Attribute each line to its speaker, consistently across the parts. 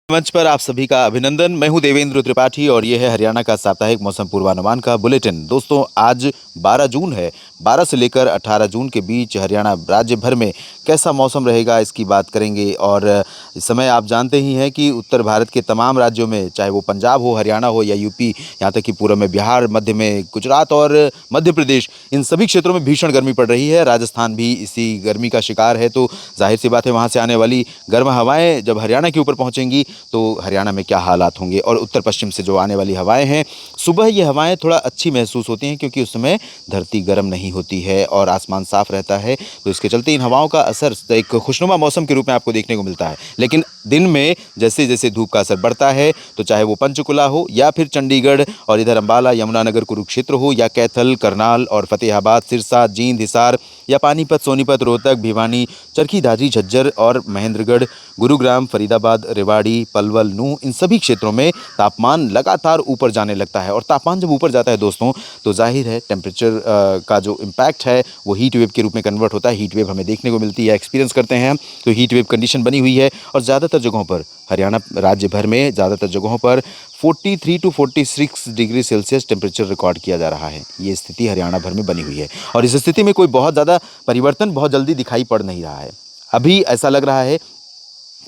Speaker 1: मंच पर आप सभी का अभिनंदन। मैं हूं देवेंद्र त्रिपाठी और ये है हरियाणा का साप्ताहिक मौसम पूर्वानुमान का बुलेटिन। दोस्तों, आज 12 जून है। 12 से लेकर 18 जून के बीच हरियाणा राज्य भर में कैसा मौसम रहेगा इसकी बात करेंगे। और इस समय आप जानते ही हैं कि उत्तर भारत के तमाम राज्यों में, चाहे वो पंजाब हो, हरियाणा हो या यूपी, यहाँ तक कि पूर्व में बिहार, मध्य में गुजरात और मध्य प्रदेश, इन सभी क्षेत्रों में भीषण गर्मी पड़ रही है। राजस्थान भी इसी गर्मी का शिकार है। तो जाहिर सी बात है, वहाँ से आने वाली गर्म हवाएं जब हरियाणा के ऊपर पहुँचेंगी तो हरियाणा में क्या हालात होंगे। और उत्तर पश्चिम से जो आने वाली हवाएं हैं, सुबह ये हवाएं थोड़ा अच्छी महसूस होती हैं क्योंकि उस समय धरती गर्म नहीं होती है और आसमान साफ रहता है। तो इसके चलते इन हवाओं का असर एक खुशनुमा मौसम के रूप में आपको देखने को मिलता है। लेकिन दिन में जैसे जैसे धूप का असर बढ़ता है, तो चाहे वो पंचकुला हो या फिर चंडीगढ़ और इधर अम्बाला, यमुनानगर, कुरुक्षेत्र हो या कैथल, करनाल और फतेहाबाद, सिरसा, जींद, हिसार या पानीपत, सोनीपत, रोहतक, भिवानी, चरखी दादरी, झज्जर और महेंद्रगढ़, गुरुग्राम, फरीदाबाद, रेवाड़ी, पलवल, नूंह, इन सभी क्षेत्रों में तापमान लगातार ऊपर जाने लगता है। और तापमान जब ऊपर जाता है दोस्तों, तो जाहिर है टेम्परेचर का जो इम्पैक्ट है वो हीट वेव के रूप में कन्वर्ट होता है। हीट वेव हमें देखने को मिलती है, एक्सपीरियंस करते हैं हम। तो हीट वेव कंडीशन बनी हुई है और ज़्यादातर जगहों पर, हरियाणा राज्य भर में ज़्यादातर जगहों पर 43 to 46 degree Celsius temperature record किया जा रहा है। ये स्थिति हरियाणा भर में बनी हुई है और इस स्थिति में कोई बहुत ज़्यादा परिवर्तन बहुत जल्दी दिखाई पड़ नहीं रहा है। अभी ऐसा लग रहा है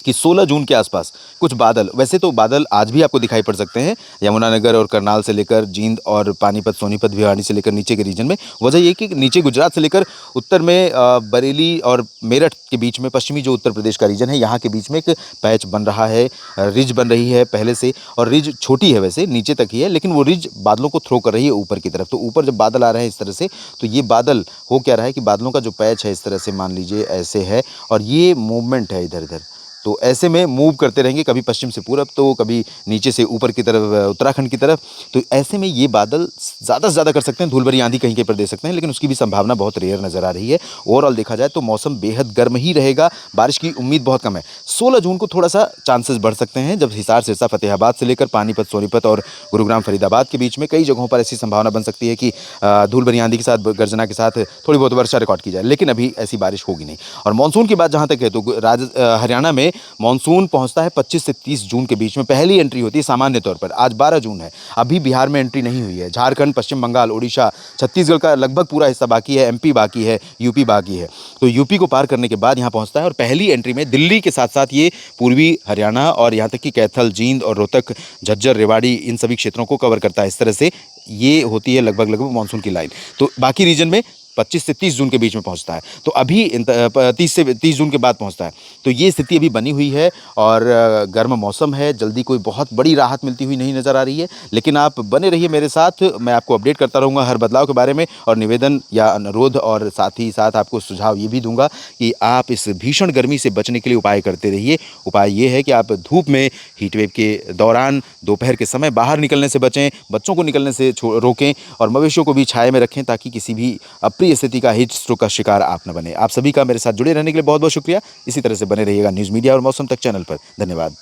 Speaker 1: कि 16 जून के आसपास कुछ बादल, वैसे तो बादल आज भी आपको दिखाई पड़ सकते हैं यमुनानगर और करनाल से लेकर जींद और पानीपत, सोनीपत, भिवानी से लेकर नीचे के रीजन में। वजह ये कि नीचे गुजरात से लेकर उत्तर में बरेली और मेरठ के बीच में, पश्चिमी जो उत्तर प्रदेश का रीजन है, यहाँ के बीच में एक पैच बन रहा है, रिज बन रही है पहले से। और रिज छोटी है, वैसे नीचे तक ही है, लेकिन वो रिज बादलों को थ्रो कर रही है ऊपर की तरफ। तो ऊपर जब बादल आ रहे हैं इस तरह से, तो ये बादल हो क्या रहा है कि बादलों का जो पैच है इस तरह से मान लीजिए ऐसे है और ये मूवमेंट है इधर उधर। तो ऐसे में मूव करते रहेंगे, कभी पश्चिम से पूरब तो कभी नीचे से ऊपर की तरफ, उत्तराखंड की तरफ। तो ऐसे में ये बादल ज़्यादा से ज़्यादा कर सकते हैं, धूल भरी आंधी कहीं पर दे सकते हैं, लेकिन उसकी भी संभावना बहुत रेयर नज़र आ रही है। ओवरऑल देखा जाए तो मौसम बेहद गर्म ही रहेगा, बारिश की उम्मीद बहुत कम है। 16 जून को थोड़ा सा चांसेस बढ़ सकते हैं, जब हिसार, सिरसा, फतेहाबाद से लेकर पानीपत, सोनीपत और गुरुग्राम, फरीदाबाद के बीच में कई जगहों पर ऐसी संभावना बन सकती है कि धूल भरी आंधी के साथ, गर्जना के साथ थोड़ी बहुत वर्षा रिकॉर्ड की जाए, लेकिन अभी ऐसी बारिश होगी नहीं। और मानसून की बात जहाँ तक है, तो हरियाणा में मानसून पहुंचता है 25 से 30 जून के बीच में, पहली एंट्री होती है सामान्य तौर पर। आज 12 जून है, अभी बिहार में एंट्री नहीं हुई है। झारखंड, पश्चिम बंगाल, उड़ीसा, छत्तीसगढ़ का लगभग पूरा हिस्सा बाकी है, एमपी बाकी है, यूपी बाकी है। तो यूपी को पार करने के बाद यहाँ पहुंचता है और पहली एंट्री में दिल्ली के साथ साथ ये पूर्वी हरियाणा और यहाँ तक कि कैथल, जींद और रोहतक, झज्जर, रेवाड़ी, इन सभी क्षेत्रों को कवर करता है। इस तरह से ये होती है लगभग मानसून की लाइन। तो बाकी रीजन में 25 से 30 जून के बीच में पहुंचता है। तो अभी 30 जून के बाद पहुंचता है। तो ये स्थिति अभी बनी हुई है और गर्म मौसम है। जल्दी कोई बहुत बड़ी राहत मिलती हुई नहीं नज़र आ रही है, लेकिन आप बने रहिए मेरे साथ। मैं आपको अपडेट करता रहूँगा हर बदलाव के बारे में, और निवेदन या अनुरोध और साथ ही साथ आपको सुझाव ये भी दूंगा कि आप इस भीषण गर्मी से बचने के लिए उपाय करते रहिए। उपाय ये है कि आप धूप में हीटवेव के दौरान दोपहर के समय बाहर निकलने से बचें, बच्चों को निकलने से रोकें और मवेशियों को भी छाया में रखें, ताकि किसी भी अप्रिय स्थिति का, हीट स्ट्रोक का शिकार आप न बने। आप सभी का मेरे साथ जुड़े रहने के लिए बहुत बहुत शुक्रिया। इसी तरह से बने रहिएगा न्यूज़ मीडिया और मौसम तक चैनल पर। धन्यवाद।